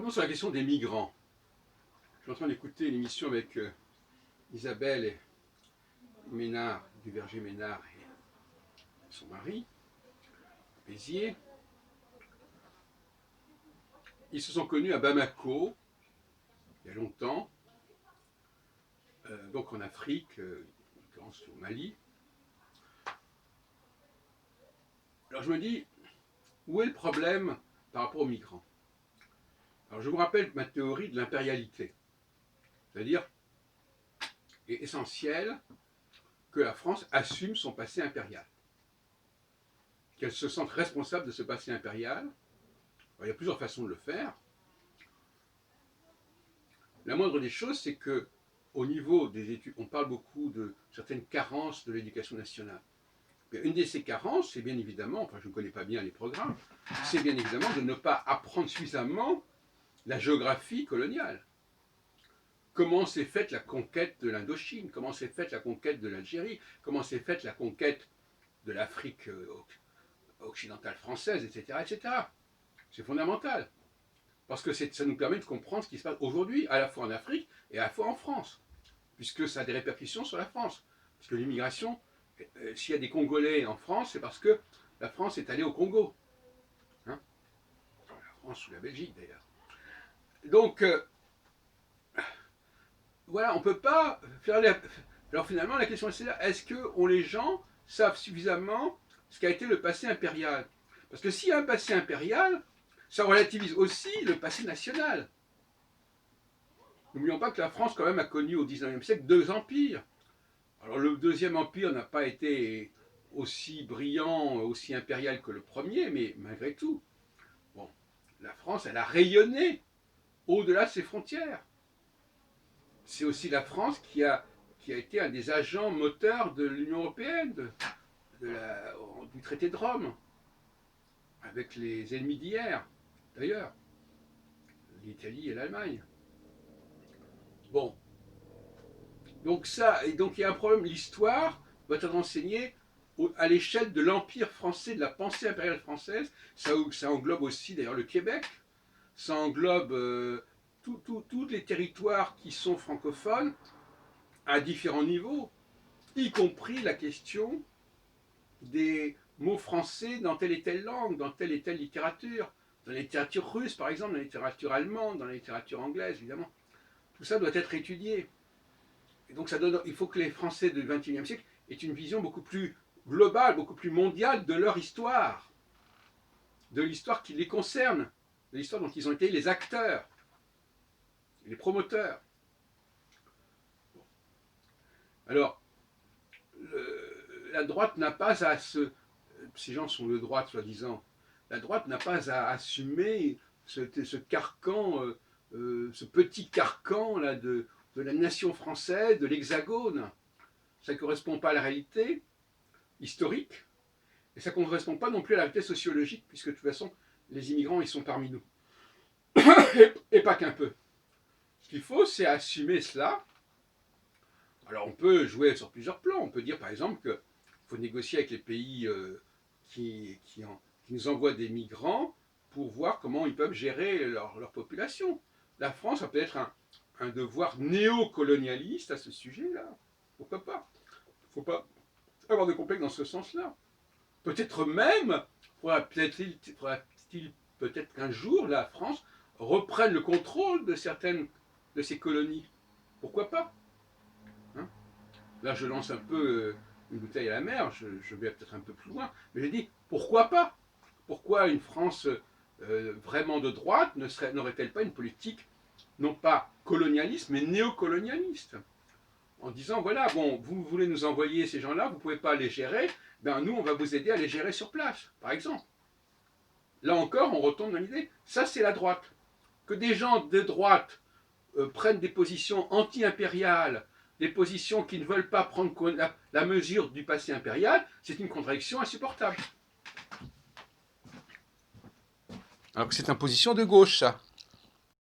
revenons sur la question des migrants. Je suis en train d'écouter une émission avec Isabelle Ménard, du Verger Ménard et son mari, Béziers. Ils se sont connus à Bamako, il y a longtemps, donc en Afrique, au Mali. Alors je me dis, où est le problème par rapport aux migrants? Alors je vous rappelle ma théorie de l'impérialité. C'est-à-dire, il est essentiel que la France assume son passé impérial. Qu'elle se sente responsable de ce passé impérial. Alors, il y a plusieurs façons de le faire. La moindre des choses, c'est que au niveau des études, on parle beaucoup de certaines carences de l'éducation nationale. Une de ces carences, c'est bien évidemment, enfin je ne connais pas bien les programmes, c'est bien évidemment de ne pas apprendre suffisamment la géographie coloniale. Comment s'est faite la conquête de l'Indochine, comment s'est faite la conquête de l'Algérie, comment s'est faite la conquête de l'Afrique occidentale française, etc. etc. C'est fondamental. Parce que ça nous permet de comprendre ce qui se passe aujourd'hui, à la fois en Afrique et à la fois en France. Puisque ça a des répercussions sur la France. Parce que l'immigration, s'il y a des Congolais en France, c'est parce que la France est allée au Congo. Hein, la France ou la Belgique d'ailleurs. Donc, voilà, on ne peut pas faire... Alors finalement, la question c'est là, est-ce que les gens savent suffisamment ce qu'a été le passé impérial? Parce que s'il y a un passé impérial, ça relativise aussi le passé national. N'oublions pas que la France, quand même, a connu au XIXe siècle 2 empires. Alors le deuxième empire n'a pas été aussi brillant, aussi impérial que le premier, mais malgré tout, bon, la France, elle a rayonné au-delà de ses frontières. C'est aussi la France qui a été un des agents moteurs de l'Union européenne, du traité de Rome, avec les ennemis d'hier, d'ailleurs, l'Italie et l'Allemagne. Bon, donc il y a un problème. L'histoire doit être enseignée à l'échelle de l'Empire français, de la pensée impériale française. Ça englobe aussi d'ailleurs le Québec, ça englobe tous les territoires qui sont francophones à différents niveaux, y compris la question des mots français dans telle et telle langue, dans telle et telle littérature, dans la littérature russe par exemple, dans la littérature allemande, dans la littérature anglaise évidemment. Tout ça doit être étudié. Et donc il faut que les Français du XXIe siècle aient une vision beaucoup plus globale, beaucoup plus mondiale de leur histoire, de l'histoire qui les concerne, de l'histoire dont ils ont été les acteurs, les promoteurs. Alors, la droite n'a pas à se... Ces gens sont de droite, soi-disant. La droite n'a pas à assumer ce carcan, ce petit carcan là, de la nation française, de l'Hexagone. Ça ne correspond pas à la réalité historique, et ça ne correspond pas non plus à la réalité sociologique, puisque de toute façon, les immigrants, ils sont parmi nous. Et pas qu'un peu. Ce qu'il faut, c'est assumer cela. Alors on peut jouer sur plusieurs plans. On peut dire par exemple qu'il faut négocier avec les pays qui nous envoient des migrants pour voir comment ils peuvent gérer leur population. La France a peut-être un devoir néocolonialiste à ce sujet-là. Pourquoi pas? Il ne faut pas avoir de complexe dans ce sens-là. Peut-être même, faudra-t-il peut-être qu'un jour la France reprenne le contrôle de certaines de ses colonies. Pourquoi pas? Hein? Là, je lance un peu une bouteille à la mer, je vais peut-être un peu plus loin, mais je dis, pourquoi pas? Pourquoi une France vraiment de droite n'aurait-elle pas une politique, non pas colonialiste, mais néocolonialiste? En disant, voilà, bon, vous voulez nous envoyer ces gens-là, vous ne pouvez pas les gérer, ben nous, on va vous aider à les gérer sur place, par exemple. Là encore, on retombe dans l'idée, ça c'est la droite. Que des gens de droite prennent des positions anti-impériales, des positions qui ne veulent pas prendre la mesure du passé impérial, c'est une contradiction insupportable. Alors que c'est une position de gauche, ça.